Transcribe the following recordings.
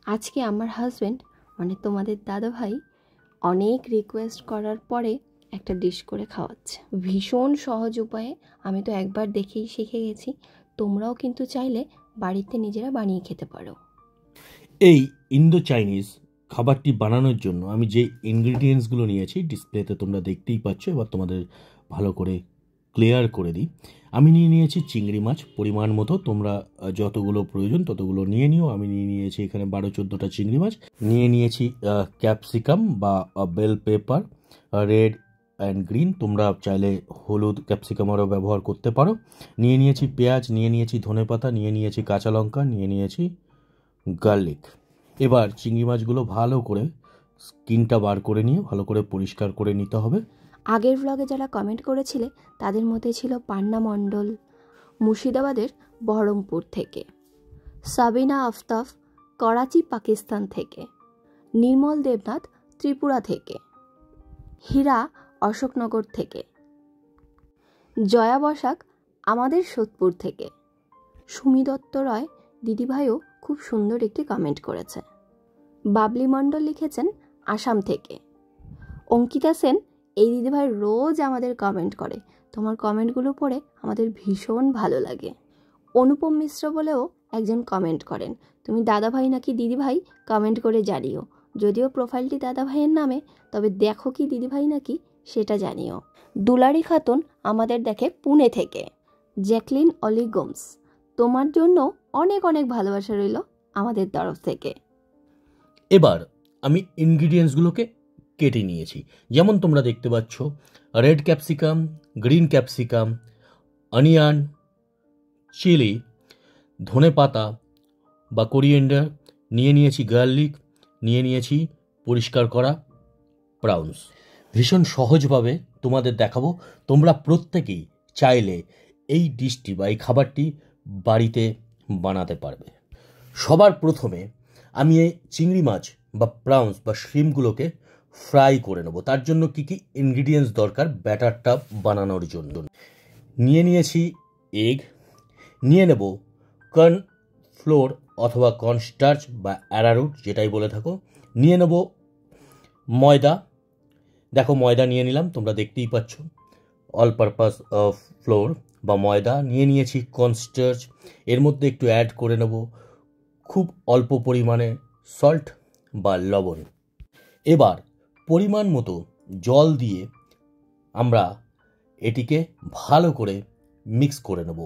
আজকে আমার হাজব্যান্ড মানে তোমাদের দাদা ভাই অনেক রিকোয়েস্ট করার পরে একটা ডিশ করে খাওয়াচ্ছে। ভীষণ সহজ উপায়ে, আমি তো একবার দেখেই শিখে গেছি। তোমরাও কিন্তু চাইলে বাড়িতে নিজেরা বানিয়ে খেতে পারো। এই ইন্দো চাইনিজ খাবারটি বানানোর জন্য আমি যে ইনগ্রিডিয়েন্টসগুলো নিয়েছি ডিসপ্লেতে তোমরা দেখতেই পাচ্ছ। এবার তোমাদের ভালো করে ক্লিয়ার করে দিই। আমি নিয়েছি চিংড়ি মাছ পরিমাণ মতো, তোমরা যতগুলো প্রয়োজন ততগুলো নিয়ে নিও। আমি নিয়েছি এখানে 12-14টা চিংড়ি মাছ। নিয়েছি ক্যাপসিকাম বা bell pepper, red and green, তোমরা চাইলে হলুদ ক্যাপসিকামেরও ব্যবহার করতে পারো। নিয়েছি পেঁয়াজ, নিয়েছি ধনেপাতা, নিয়েছি কাঁচা লঙ্কা, নিয়েছি গার্লিক। এবার চিংড়ি মাছগুলো ভালো করে স্কিনটা বার করে নিয়ে ভালো করে পরিষ্কার করে নিতে হবে। আগের ব্লগে যারা কমেন্ট করেছিলে তাদের মধ্যে ছিল পান্না মণ্ডল মুর্শিদাবাদের বহরমপুর থেকে, সাবিনা আফতাব করাচি পাকিস্তান থেকে, নির্মল দেবনাথ ত্রিপুরা থেকে, হীরা অশোকনগর থেকে, জয়া বসাক আমাদের সোদপুর থেকে, সুমি দত্ত রয় দিদিভাইও খুব সুন্দর একটি কমেন্ট করেছে, বাবলি মণ্ডল লিখেছেন আসাম থেকে, অঙ্কিতা সেন এই দিদিভাই রোজ আমাদের কমেন্ট করে, তোমার কমেন্টগুলো পড়ে আমাদের ভীষণ ভালো লাগে। অনুপম মিশ্র বলেও একজন কমেন্ট করেন, তুমি দাদাভাই নাকি দিদিভাই কমেন্ট করে জানিও, যদিও প্রোফাইলটি দাদাভাইয়ের নামে, তবে দেখো কি দিদিভাই নাকি সেটা জানিও। দুলারি খাতুন আমাদের দেখে পুনে থেকে, জ্যাকলিন অলি গোমস তোমার জন্য অনেক অনেক ভালোবাসা রইল আমাদের তরফ থেকে। এবার আমি ইনগ্রিডিয়েন্টসগুলোকে কেটে নিয়েছি, যেমন তোমরা দেখতে পাচ্ছ red capsicum, green capsicum, onion, chilli, ধনে পাতা বা কোরিয়েন্ডার, নিয়েছি গার্লিক, নিয়েছি পরিষ্কার করা প্রাউন্স। ভীষণ সহজভাবে তোমাদের দেখাবো, তোমরা প্রত্যেকেই চাইলে এই ডিশটি বা এই খাবারটি বাড়িতে বানাতে পারবে। সবার প্রথমে আমি এই চিংড়ি মাছ বা প্রাউন্স বা শ্রিমগুলোকে ফ্রাই করে নেব। তার জন্য কি কি ইনগ্রিডিয়েন্টস দরকার ব্যাটারটা বানানোর জন্য, নিয়েছি এগ, নিয়ে নেব কর্ন ফ্লোর অথবা কর্ন স্টার্চ বা অ্যারারুট যেটাই বলে থাকো, নিয়ে নেব ময়দা, দেখো ময়দা নিয়ে নিলাম, তোমরা দেখতেই পাচ্ছ অল পারপাস ফ্লোর বা ময়দা, নিয়েছি কর্ন স্টার্চ, এর মধ্যে একটু অ্যাড করে নেব খুব অল্প পরিমাণে সল্ট বা লবণ। এবার পরিমাণ মতো জল দিয়ে আমরা এটিকে ভালো করে মিক্স করে নেব।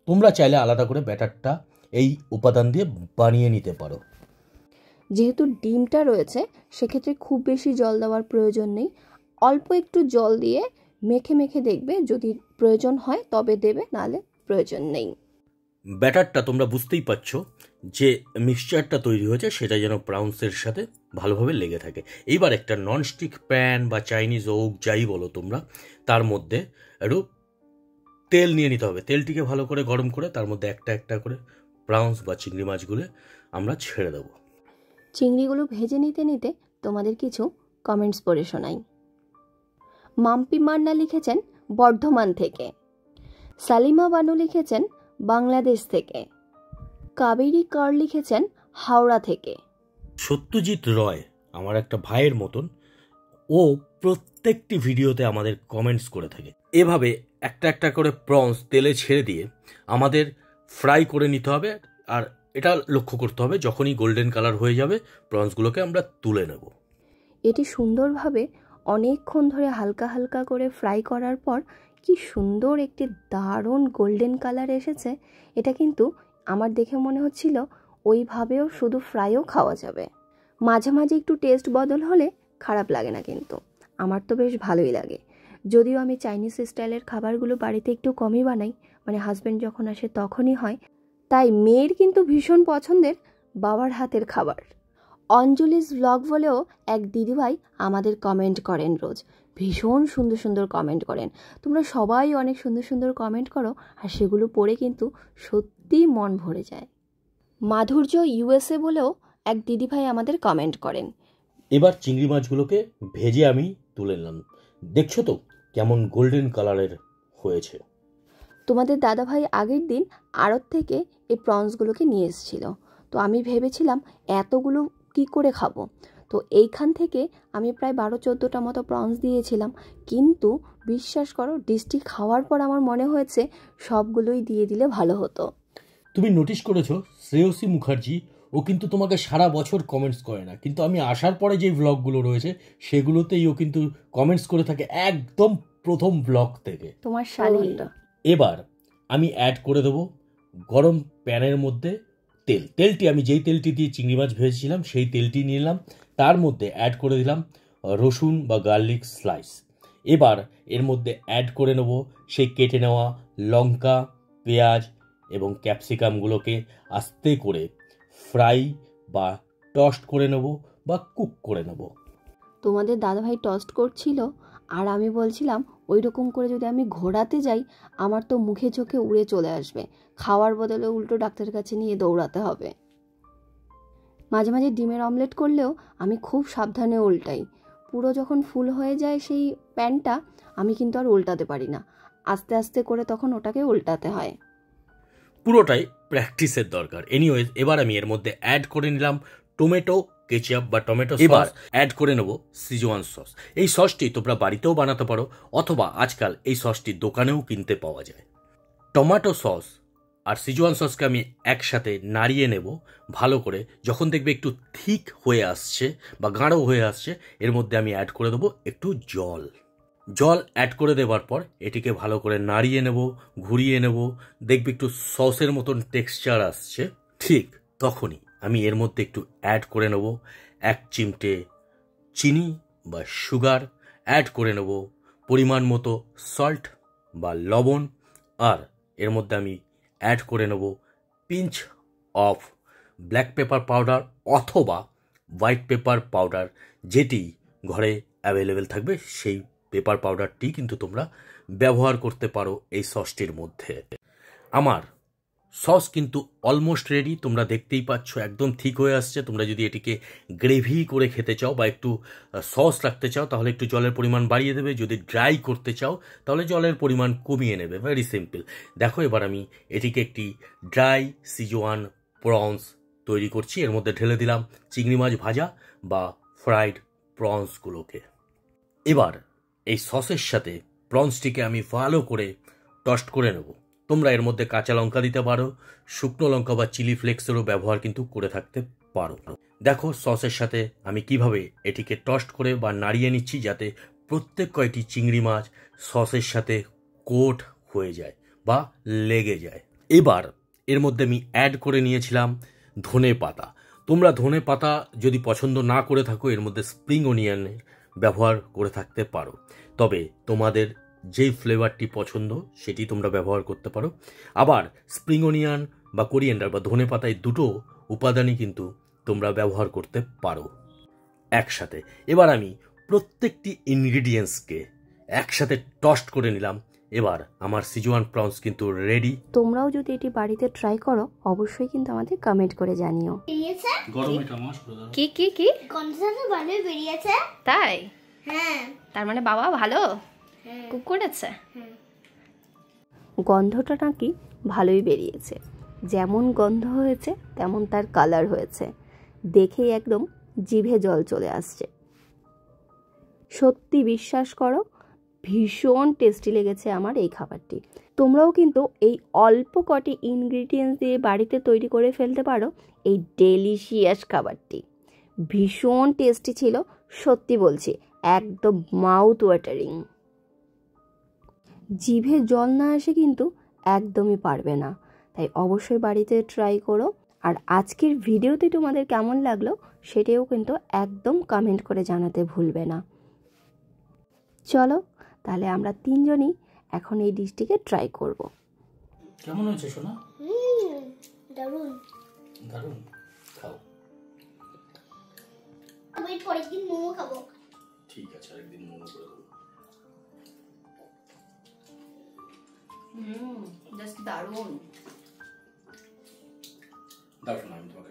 তোমরা চাইলে আলাদা করে ব্যাটারটা এই উপাদান দিয়ে বানিয়ে নিতে পারো। যেহেতু ডিমটা রয়েছে সেক্ষেত্রে খুব বেশি জল দেওয়ার প্রয়োজন নেই, অল্প একটু জল দিয়ে মেখে মেখে দেখবে, যদি প্রয়োজন হয় তবে দেবে, নাহলে প্রয়োজন নেই। ব্যাটারটা তোমরা বুঝতেই পারছো যে মিক্সচারটা তৈরি হয়েছে সেটা যেন প্রাউন্সের সাথে ভালোভাবে লেগে থাকে। এইবার একটা ননস্টিক প্যান বা চাইনিজ ওক যাই বলো তোমরা, তার মধ্যে একটু তেল নিয়ে নিতে হবে। তেলটিকে ভালো করে গরম করে তার মধ্যে একটা একটা করে প্রাউন্স বা চিংড়ি মাছগুলো আমরা ছেড়ে দেবো। চিংড়িগুলো ভেজে নিতে নিতে তোমাদের কিছু কমেন্টস পড়ে শোনাই। মাম্পি মান্না লিখেছেন বর্ধমান থেকে, সালিমা বানু লিখেছেন বাংলাদেশ থেকে, কাবেরী কর লিখেছেন হাওড়া থেকে। সত্যজিৎ রয় আমার একটা ভাইয়ের মতন, ও প্রত্যেকটি ভিডিওতে আমাদের কমেন্টস করে থাকে। এভাবে একটা একটা করে প্রনস তেলে ছেড়ে দিয়ে আমাদের ফ্রাই করে নিতে হবে, আর এটা লক্ষ্য করতে হবে যখনই গোল্ডেন কালার হয়ে যাবে প্রনসগুলোকে আমরা তুলে নেব। এটি সুন্দরভাবে অনেকক্ষণ ধরে হালকা হালকা করে ফ্রাই করার পর কি সুন্দর একটি দারুণ গোল্ডেন কালার এসেছে। এটা কিন্তু আমার দেখে মনে হচ্ছিল ওইভাবেও শুধু ফ্রাইও খাওয়া যাবে। মাঝে মাঝে একটু টেস্ট বদল হলে খারাপ লাগে না, কিন্তু আমার তো বেশ ভালোই লাগে। যদিও আমি চাইনিজ স্টাইলের খাবারগুলো বাড়িতে একটু কমই বানাই, মানে হাজব্যান্ড যখন আসে তখনই হয়, তাই মেয়ের কিন্তু ভীষণ পছন্দের বাবার হাতের খাবার। অঞ্জলিস ব্লগ বলেও এক দিদিভাই আমাদের কমেন্ট করেন রোজ, ভীষণ সুন্দর সুন্দর কমেন্ট করেন। তোমরা সবাই অনেক সুন্দর সুন্দর কমেন্ট করো, আর সেগুলো পড়ে কিন্তু সত্যিই মন ভরে যায়। মাধুর্য ইউএসএ বলেও এক দিদিভাই আমাদের কমেন্ট করেন। এবার চিংড়ি মাছগুলোকে ভেজে আমি তুলে নিলাম, দেখছো তো কেমন গোল্ডেন কালারের হয়েছে। তোমাদের দাদাভাই আগের দিন আড়ত থেকে এই প্রনসগুলোকে নিয়ে এসেছিল, তো আমি ভেবেছিলাম এতগুলো কি করে খাবো। তো এইখান থেকে আমি প্রায় 12-14টা মতো প্রনস দিয়েছিলাম, কিন্তু বিশ্বাস করো ডিশটি খাওয়ার পর আমার মনে হয়েছে সবগুলোই দিয়ে দিলে ভালো হতো। তুমি নোটিশ করেছো শ্রেয়সী মুখার্জি ও কিন্তু তোমাকে সারা বছর কমেন্টস করে না, কিন্তু আমি আসার পরে যে ব্লগগুলো রয়েছে সেগুলোতেই ও কিন্তু কমেন্টস করে থাকে একদম প্রথম ব্লগ থেকে। তোমার শালীনটা। এবার আমি অ্যাড করে দেবো গরম প্যানের মধ্যে তেলটি আমি যেই তেলটি দিয়ে চিংড়ি মাছ ভেজেছিলাম সেই তেলটি নিলাম, তার মধ্যে অ্যাড করে দিলাম রসুন বা গার্লিক স্লাইস। এবার এর মধ্যে অ্যাড করে নেব সেই কেটে নেওয়া লঙ্কা, পেঁয়াজ এবং ক্যাপসিকামগুলোকে আস্তে করে ফ্রাই বা টস্ট করে নেব বা কুক করে নেব। তোমাদের দাদাভাই টস্ট করছিল আর আমি বলছিলাম ওই রকম করে যদি আমি ঘোরাতে যাই আমার তো মুখে চোখে উড়ে চলে আসবে, খাওয়ার বদলে উল্টো ডাক্তারের কাছে নিয়ে দৌড়াতে হবে। মাঝে মাঝে ডিমের অমলেট করলেও আমি খুব সাবধানে উল্টাই। পুরো যখন ফুল হয়ে যায় সেই প্যানটা আমি কিন্তু আর উল্টাতে পারি না, আস্তে আস্তে করে তখন ওটাকে উল্টাতে হয়। পুরোটাই প্র্যাকটিসের দরকার। এনিওয়েজ এবার আমি এর মধ্যে অ্যাড করে নিলাম টমেটো কেচাপ বা টমেটো সস। এবার অ্যাড করে নেব সিজওয়ান সস। এই সসটি তোমরা বাড়িতেও বানাতে পারো অথবা আজকাল এই সসটি দোকানেও কিনতে পাওয়া যায়। টমেটো সস আর সিজওয়ান সসকে আমি একসাথে নাড়িয়ে নেব ভালো করে। যখন দেখবে একটু থিক হয়ে আসছে বা গাঢ় হয়ে আসছে, এর মধ্যে আমি অ্যাড করে দেবো একটু জল অ্যাড করে দেওয়ার পর এটিকে ভালো করে নাড়িয়ে নেব, ঘুরিয়ে নেব। দেখবে একটু সসের মতন টেক্সচার আসছে, ঠিক তখনই আমি এর মধ্যে একটু অ্যাড করে নেব 1 চিমটে চিনি বা সুগার, অ্যাড করে নেব পরিমাণ মতো সল্ট বা লবণ, আর এর মধ্যে আমি অ্যাড করে নেব pinch of black pepper powder অথবা হোয়াইট পেপার পাউডার, যেটি ঘরে অ্যাভেলেবেল থাকবে সেই পেপার পাউডারটি কিন্তু তোমরা ব্যবহার করতে পারো এই সসটির মধ্যে। আমার সস কিন্তু অলমোস্ট রেডি, তোমরা দেখতেই পাচ্ছ একদম ঠিক হয়ে আসছে। তোমরা যদি এটিকে গ্রেভি করে খেতে চাও বা একটু সস রাখতে চাও তাহলে একটু জলের পরিমাণ বাড়িয়ে দেবে, যদি ড্রাই করতে চাও তাহলে জলের পরিমাণ কমিয়ে নেবে। Very simple. দেখো এবার আমি এটিকে একটি ড্রাই সিজওয়ান প্রনস তৈরি করছি। এর মধ্যে ঢেলে দিলাম চিংড়ি মাছ ভাজা বা ফ্রাইড প্রনসগুলোকে। এবার এই সসের সাথে প্রনসটিকে আমি ভালো করে টস্ট করে নেব। তোমরা এর মধ্যে কাঁচা লঙ্কা দিতে পারো, শুকনো লঙ্কা বা চিলি ফ্লেক্সেরও ব্যবহার কিন্তু করে থাকতে পারো। দেখো সসের সাথে আমি কিভাবে এটিকে টস্ট করে বা নাড়িয়ে নিচ্ছি যাতে প্রত্যেক কয়টি চিংড়ি মাছ সসের সাথে কোট হয়ে যায় বা লেগে যায়। এবার এর মধ্যে আমি অ্যাড করে নিয়েছিলাম ধনে পাতা। তোমরা ধনে পাতা যদি পছন্দ না করে থাকো এর মধ্যে স্প্রিং অনিয়নের ব্যবহার করে থাকতে পারো, তবে তোমাদের যেই ফ্লেভারটি পছন্দ সেটি তোমরা ব্যবহার করতে পারো। আবার স্প্রিং অনিয়ন বা কোরিয়েন্ডার বা ধনে পাতা এই দুটো উপাদানই কিন্তু তোমরা ব্যবহার করতে পারো একসাথে। এবার আমি প্রত্যেকটি ইনগ্রিডিয়েন্টসকে একসাথে টস্ট করে নিলাম। এবার আমার সিজওয়ান প্রনস কিন্তু রেডি। তোমরাও যদি এটি বাড়িতে ট্রাই করো অবশ্যই কিন্তু আমাদের কমেন্ট করে জানিও। কি কি কি গন্ধটা ভালো বেরিয়েছে। তাই? হ্যাঁ। তার মানে বাবা ভালো কুক করেছে। গন্ধটা নাকি ভালোই বেরিয়েছে, যেমন গন্ধ হয়েছে তেমন তার কালার হয়েছে, দেখেই একদম জিভে জল চলে আসছে। সত্যি বিশ্বাস করো ভীষণ টেস্টি লেগেছে আমার এই খাবারটি। তোমরাও কিন্তু এই অল্প কটি ইনগ্রিডিয়েন্টস দিয়ে বাড়িতে তৈরি করে ফেলতে পারো এই ডেলিশিয়াস খাবারটি। ভীষণ টেস্টি ছিল, সত্যি বলছি, একদম মাউথ ওয়াটারিং। জিভে জল না আসে কিন্তু একদমই পারবে না, তাই অবশ্যই বাড়িতে ট্রাই করো। আর আজকের ভিডিওতে তোমাদের কেমন লাগলো সেটাও কিন্তু একদম কমেন্ট করে জানাতে ভুলবে না। চলো তাহলে আমরা তিনজনই এখন এই ডিশটিকে ট্রাই করব। কেমন হয়েছে সোনা? দারুণ দারুণ। খাও। আমি পরের দিন মোমো খাবো। ঠিক আছে, আরেকদিন মোমো করে দেবো। জাস্ট দারুণ। দাও শোনা, আমি তোমাকে